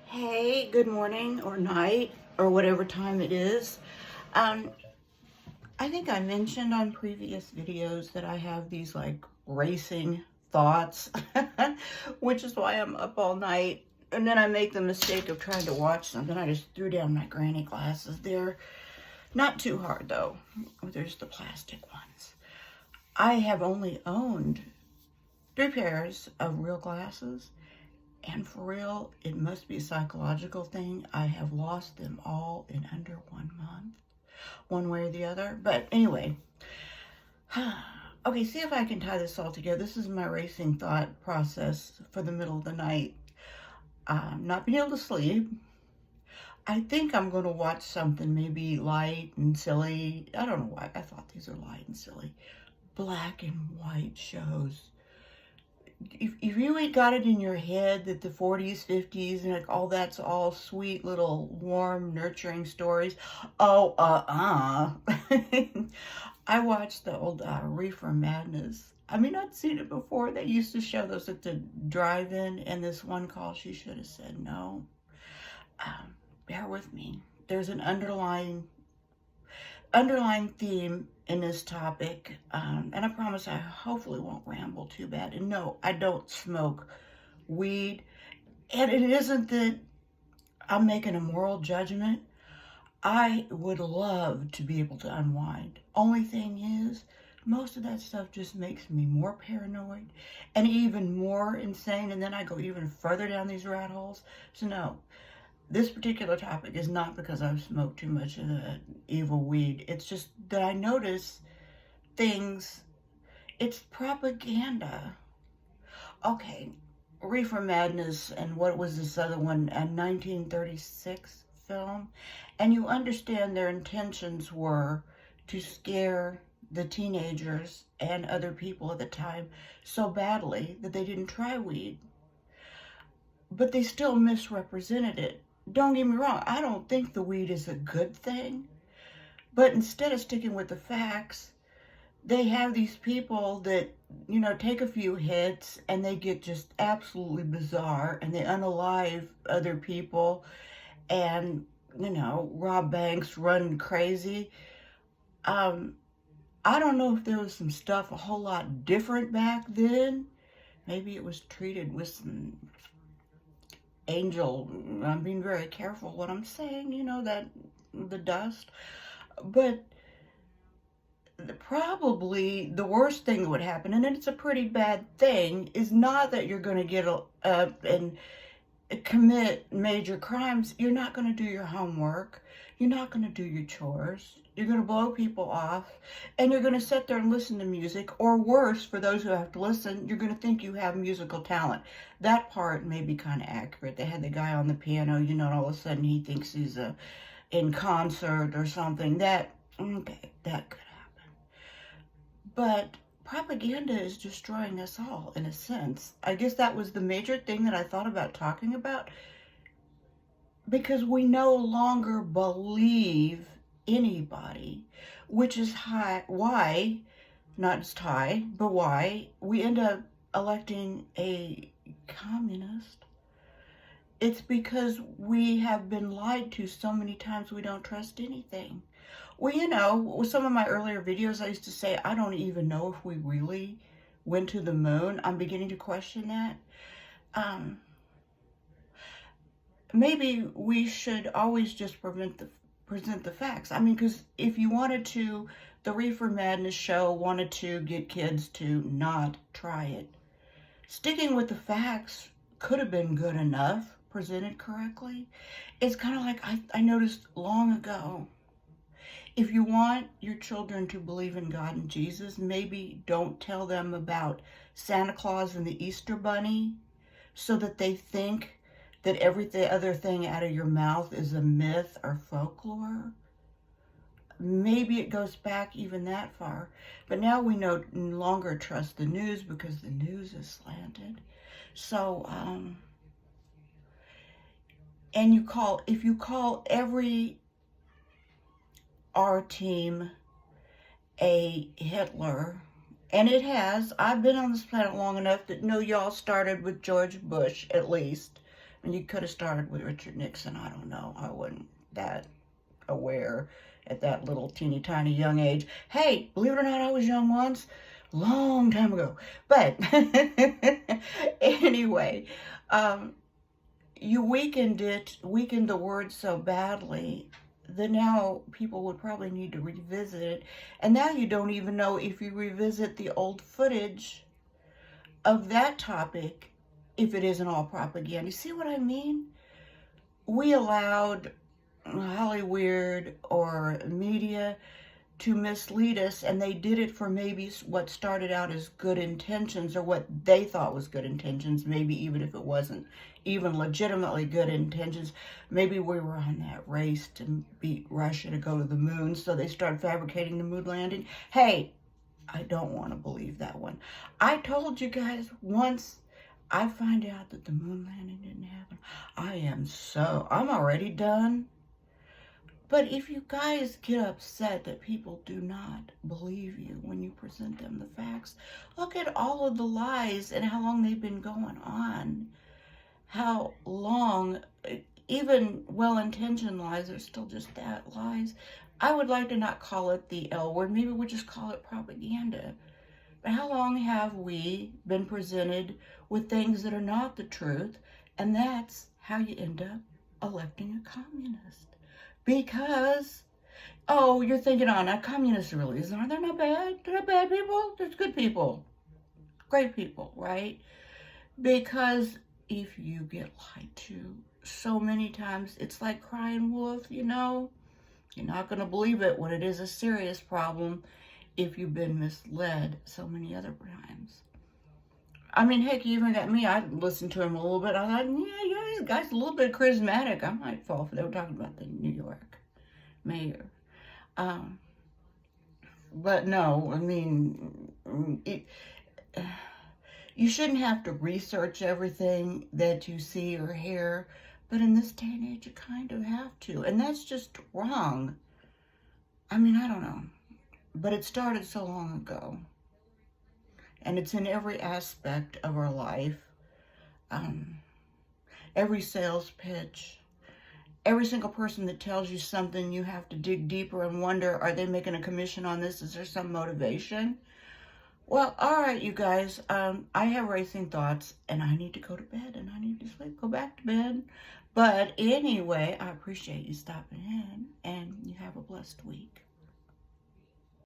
Hey, good morning or night or whatever time it is. Um, I think I mentioned on previous videos that I have these like racing thoughts, which is why I'm up all night. And then I make the mistake of trying to watch something. I just threw down my granny glasses. They're not too hard though. There's the plastic ones. I have only owned 3 pairs of real glasses. And for real, it must be a psychological thing. I have lost them all in under 1 month, one way or the other. But anyway, okay, see if I can tie this all together. This is my racing thought process for the middle of the night. Not being able to sleep. I think I'm going to watch something maybe light and silly. I don't know why I thought these are light and silly. Black and white shows. If you ain't got it in your head that the 40s, 50s, and like all that's all sweet little warm, nurturing stories, I watched the old Reefer Madness. I mean, I'd seen it before. They used to show those at the drive-in, and this one call, she should have said no. Bear with me. There's an underlying theme in this topic, and I promise I hopefully won't ramble too bad. And no, I don't smoke weed, and it isn't that I'm making a moral judgment. I would love to be able to unwind. Only thing is, most of that stuff just makes me more paranoid and even more insane, and then I go even further down these rat holes. So no, this particular topic is not because I've smoked too much of the evil weed. It's just that I notice things. It's propaganda. Okay, Reefer Madness and what was this other one, a 1936 film? And you understand their intentions were to scare the teenagers and other people at the time so badly that they didn't try weed. But they still misrepresented it. Don't get me wrong, I don't think the weed is a good thing. But instead of sticking with the facts, they have these people that, take a few hits and they get just absolutely bizarre and they unalive other people and, rob banks, run crazy. I don't know if there was some stuff a whole lot different back then. Maybe it was treated with some angel. I'm being very careful what I'm saying, that the dust. But probably the worst thing that would happen, and it's a pretty bad thing, is not that you're going to get and commit major crimes. You're not going to do your homework. You're not going to do your chores. You're going to blow people off, and you're going to sit there and listen to music, or worse, for those who have to listen, you're going to think you have musical talent. That part may be kind of accurate. They had the guy on the piano, and all of a sudden he thinks he's in concert or something. That could happen. But propaganda is destroying us all, in a sense. I guess that was the major thing that I thought about talking about, because we no longer believe anybody, which is why, not just but why we end up electing a communist. It's because we have been lied to so many times we don't trust anything. Well, with some of my earlier videos, I used to say, I don't even know if we really went to the moon. I'm beginning to question that. Maybe we should always just present the facts. I mean, because if you wanted to, the Reefer Madness show wanted to get kids to not try it. Sticking with the facts could have been good enough, presented correctly. It's kind of like I noticed long ago. If you want your children to believe in God and Jesus, maybe don't tell them about Santa Claus and the Easter Bunny so that they think that every other thing out of your mouth is a myth or folklore. Maybe it goes back even that far. But now we no longer trust the news because the news is slanted. So, and if you call every our team a Hitler, and it has. I've been on this planet long enough that know y'all started with George Bush, at least. And you could have started with Richard Nixon. I don't know. I wasn't that aware at that little teeny tiny young age. Hey, believe it or not, I was young once, long time ago. But anyway, um, you weakened the word so badly that now people would probably need to revisit it. And now you don't even know if you revisit the old footage of that topic, if it isn't all propaganda. You see what I mean? We allowed Hollywood or media to mislead us, and they did it for maybe what started out as good intentions, or what they thought was good intentions, maybe even if it wasn't even legitimately good intentions. Maybe we were on that race to beat Russia to go to the moon, so they started fabricating the moon landing. Hey, I don't want to believe that one. I told you guys, once I find out that the moon landing didn't happen, I'm already done. But if you guys get upset that people do not believe you when you present them the facts, look at all of the lies and how long they've been going on. How long, even well-intentioned lies are still just that, lies. I would like to not call it the L word. Maybe we'll just call it propaganda. But how long have we been presented with things that are not the truth? And that's how you end up electing a communist. Because, oh, you're thinking, oh, not communists really. They're not bad. They're not bad people. They're good people. Great people, right? Because if you get lied to so many times, it's like crying wolf, you know? You're not going to believe it when it is a serious problem if you've been misled so many other times. I mean, heck, you even got me. I listened to him a little bit. I thought, yeah, this guy's a little bit charismatic. I might fall for that. They were talking about the New York mayor. But no, I mean, you shouldn't have to research everything that you see or hear. But in this day and age, you kind of have to. And that's just wrong. I mean, I don't know. But it started so long ago. And it's in every aspect of our life. Every sales pitch, every single person that tells you something, you have to dig deeper and wonder, are they making a commission on this? Is there some motivation? Well, all right, you guys, I have racing thoughts, and I need to go to bed, and I need to sleep, go back to bed. But anyway, I appreciate you stopping in, and you have a blessed week.